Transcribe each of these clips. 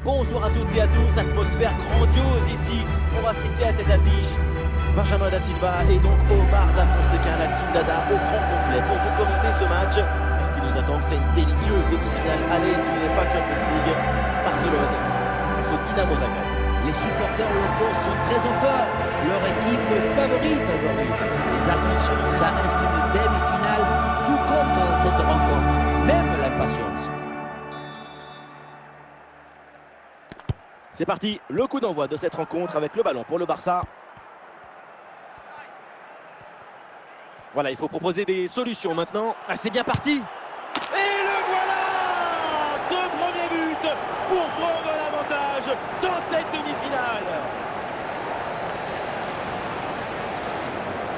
Bonsoir à toutes et à tous, atmosphère grandiose ici pour assister à cette affiche. Benjamin Da Silva et donc Omar Da Fonseca, la team Dada au grand complet pour vous commenter ce match. Et ce qui nous attend, c'est une délicieuse demi-finale aller du UEFA Champions League. Barcelone face au Dynamo Zagreb. Les supporters locaux sont très en forme. Leur équipe favorite aujourd'hui. Mais attention, ça reste une demi-finale. Tout compte dans cette rencontre, même l'impatience. C'est parti, le coup d'envoi de cette rencontre avec le ballon pour le Barça. Voilà, il faut proposer des solutions maintenant. Ah, c'est bien parti. Et le voilà! Ce premier but pour prendre l'avantage dans cette demi-finale.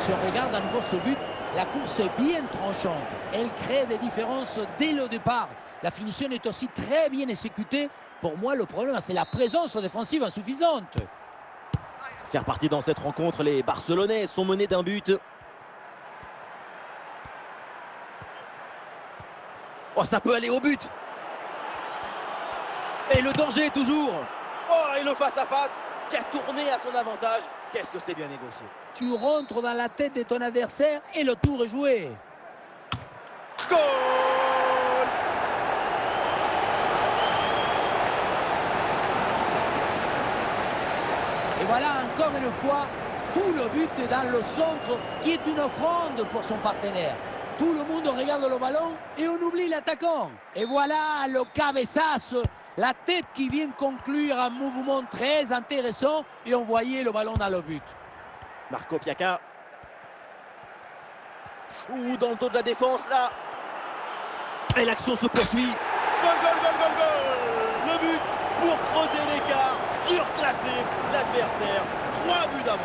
Si on regarde à nouveau ce but, la course est bien tranchante. Elle crée des différences dès le départ. La finition est aussi très bien exécutée. Pour moi, le problème, c'est la présence défensive insuffisante. C'est reparti dans cette rencontre. Les Barcelonais sont menés d'un but. Oh, ça peut aller au but. Et le danger toujours. Oh, et le face-à-face qui a tourné à son avantage. Qu'est-ce que c'est bien négocié. Tu rentres dans la tête de ton adversaire et le tour est joué. Goal! Et voilà encore une fois, tout le but dans le centre qui est une offrande pour son partenaire. Tout le monde regarde le ballon et on oublie l'attaquant. Et voilà le cabeçazo, la tête qui vient conclure un mouvement très intéressant et envoyer le ballon dans le but. Marco Piaca. Ouh, dans le dos de la défense là. Et l'action se poursuit. Goal, goal, goal, goal, goal. Le but pour creuser l'écart, surclasser l'adversaire. 3 buts d'avance.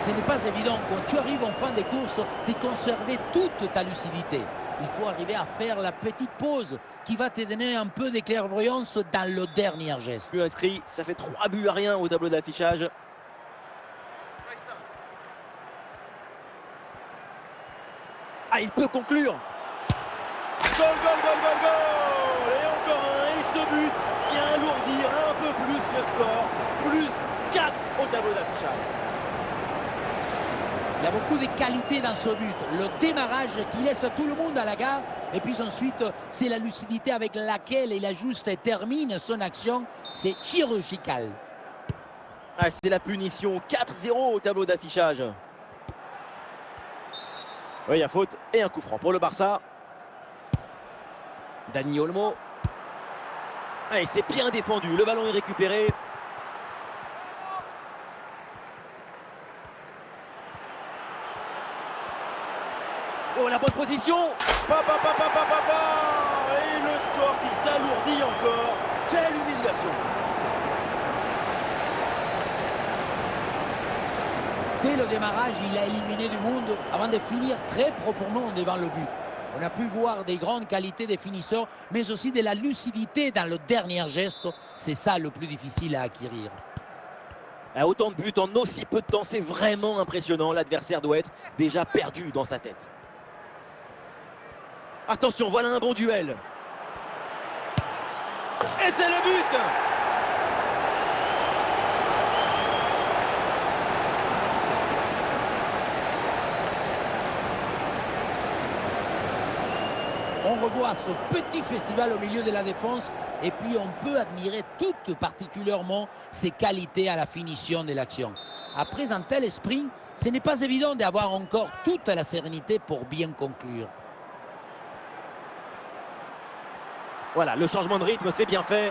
Ce n'est pas évident quand tu arrives en fin de course de conserver toute ta lucidité. Il faut arriver à faire la petite pause qui va te donner un peu de clairvoyance dans le dernier geste. But inscrit, ça fait 3 buts à rien au tableau d'affichage. Ah, il peut conclure. Goal, goal, goal, goal, goal. Et encore un. Et ce but vient alourdir un peu plus le score. Plus 4 au tableau d'affichage. Il y a beaucoup de qualité dans ce but. Le démarrage qui laisse tout le monde à la gare. Et puis ensuite, c'est la lucidité avec laquelle il ajuste et termine son action. C'est chirurgical. Ah, c'est la punition. 4-0 au tableau d'affichage. Oui, il y a faute et un coup franc pour le Barça. Dani Olmo. Ah, et c'est bien défendu. Le ballon est récupéré. Oh, la bonne position. Et le score qui s'alourdit encore. Quelle humiliation. Dès le démarrage, il a éliminé du monde avant de finir très proprement devant le but. On a pu voir des grandes qualités des finisseurs, mais aussi de la lucidité dans le dernier geste. C'est ça le plus difficile à acquérir. Autant de buts en aussi peu de temps, c'est vraiment impressionnant. L'adversaire doit être déjà perdu dans sa tête. Attention, voilà un bon duel. Et c'est le but! On revoit ce petit festival au milieu de la défense et puis on peut admirer tout particulièrement ses qualités à la finition de l'action. Après un tel sprint, ce n'est pas évident d'avoir encore toute la sérénité pour bien conclure. Voilà, le changement de rythme, c'est bien fait.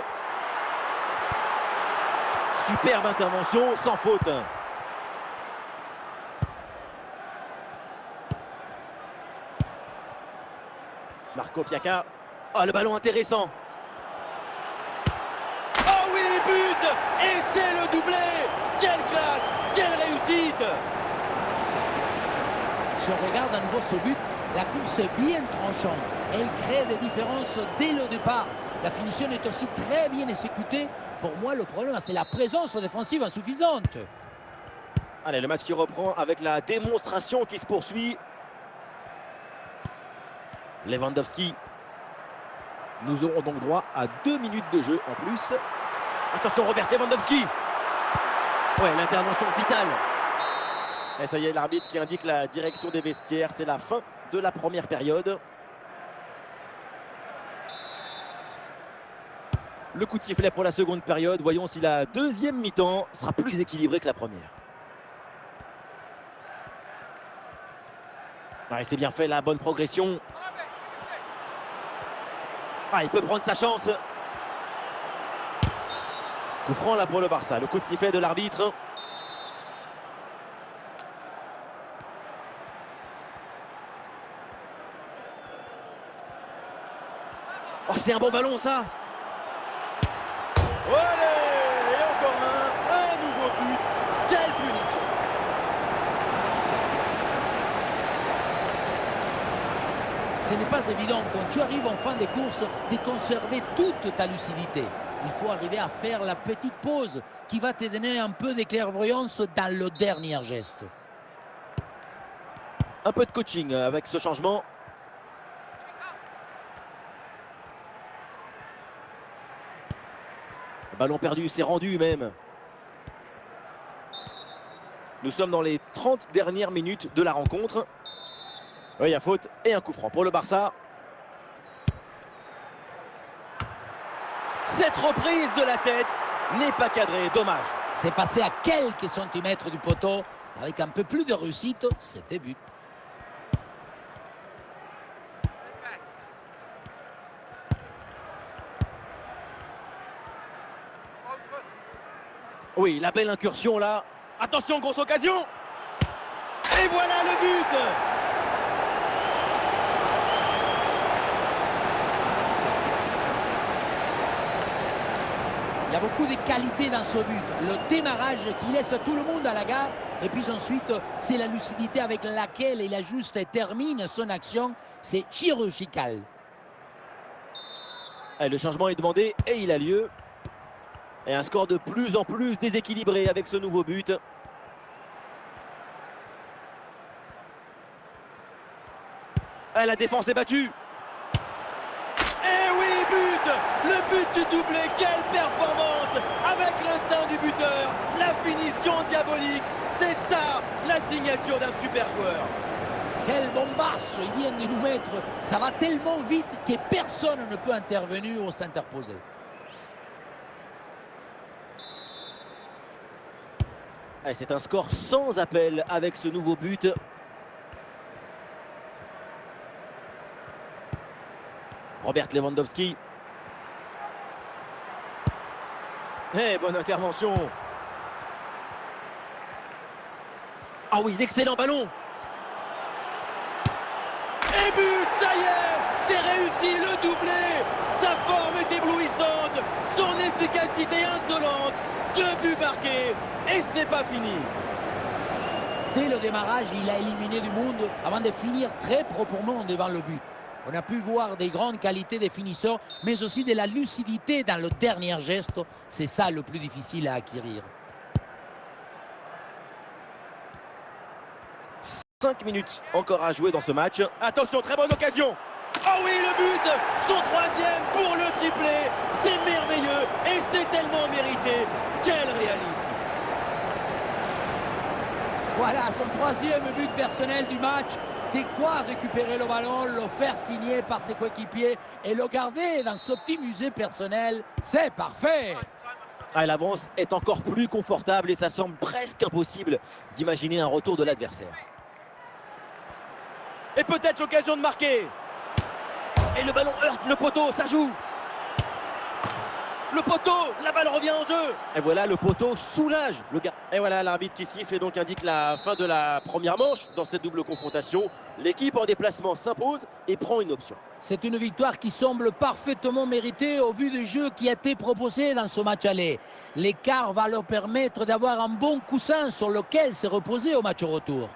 Superbe intervention, sans faute. Marco Piaca. Oh, le ballon intéressant. Oh oui, but! Et c'est le doublé! Quelle classe! Quelle réussite! Si on regarde à nouveau ce but, la course est bien tranchante. Elle crée des différences dès le départ. La finition est aussi très bien exécutée. Pour moi, le problème, c'est la présence défensive insuffisante. Allez, le match qui reprend avec la démonstration qui se poursuit. Lewandowski. Nous aurons donc droit à 2 minutes de jeu en plus. Attention, Robert Lewandowski. Ouais, l'intervention vitale. Et ça y est, l'arbitre qui indique la direction des vestiaires. C'est la fin de la première période. Le coup de sifflet pour la seconde période. Voyons si la deuxième mi-temps sera plus équilibrée que la première. Ouais, c'est bien fait, la bonne progression. Ah, il peut prendre sa chance. Coup franc là pour le Barça. Le coup de sifflet de l'arbitre. Oh, c'est un bon ballon ça. Allez, et encore un nouveau but. Quelle punition. Ce n'est pas évident quand tu arrives en fin de course de conserver toute ta lucidité. Il faut arriver à faire la petite pause qui va te donner un peu de clairvoyance dans le dernier geste. Un peu de coaching avec ce changement. Ballon perdu, c'est rendu même. Nous sommes dans les 30 dernières minutes de la rencontre. Oui, il y a faute et un coup franc pour le Barça. Cette reprise de la tête n'est pas cadrée, dommage. C'est passé à quelques centimètres du poteau. Avec un peu plus de réussite, c'était but. Oui, la belle incursion là. Attention, grosse occasion. Et voilà le but. Il y a beaucoup de qualité dans ce but. Le démarrage qui laisse tout le monde à la gare. Et puis ensuite, c'est la lucidité avec laquelle il ajuste et termine son action. C'est chirurgical. Et le changement est demandé et il a lieu. Et un score de plus en plus déséquilibré avec ce nouveau but. Et la défense est battue. Et oui, but! Le but du doublé, quelle performance! Avec l'instinct du buteur, la finition diabolique. C'est ça, la signature d'un super joueur. Quel bombasse il vient de nous mettre. Ça va tellement vite que personne ne peut intervenir ou s'interposer. C'est un score sans appel avec ce nouveau but. Robert Lewandowski. Bonne intervention. Ah oui, l'excellent ballon. Et but, ça y est, c'est réussi, le doublé. Sa forme est éblouissante, son efficacité insolente. 2 buts marqués et ce n'est pas fini. Dès le démarrage, il a éliminé du monde avant de finir très proprement devant le but. On a pu voir des grandes qualités des finisseurs, mais aussi de la lucidité dans le dernier geste. C'est ça le plus difficile à acquérir. 5 minutes encore à jouer dans ce match. Attention, très bonne occasion. Oh oui, le but, son 3e pour le triplé. C'est merveilleux et c'est tellement mérité. Quel réalisme. Voilà son 3e but personnel du match. De quoi récupérer le ballon, le faire signer par ses coéquipiers et le garder dans ce petit musée personnel. C'est parfait. L'avance est encore plus confortable et ça semble presque impossible d'imaginer un retour de l'adversaire. Et peut-être l'occasion de marquer. Et le ballon heurte le poteau, ça joue. Le poteau, la balle revient en jeu. Et voilà, le poteau soulage le gars. Et voilà, l'arbitre qui siffle et donc indique la fin de la première manche dans cette double confrontation. L'équipe en déplacement s'impose et prend une option. C'est une victoire qui semble parfaitement méritée au vu du jeu qui a été proposé dans ce match aller. L'écart va leur permettre d'avoir un bon coussin sur lequel se reposer au match retour.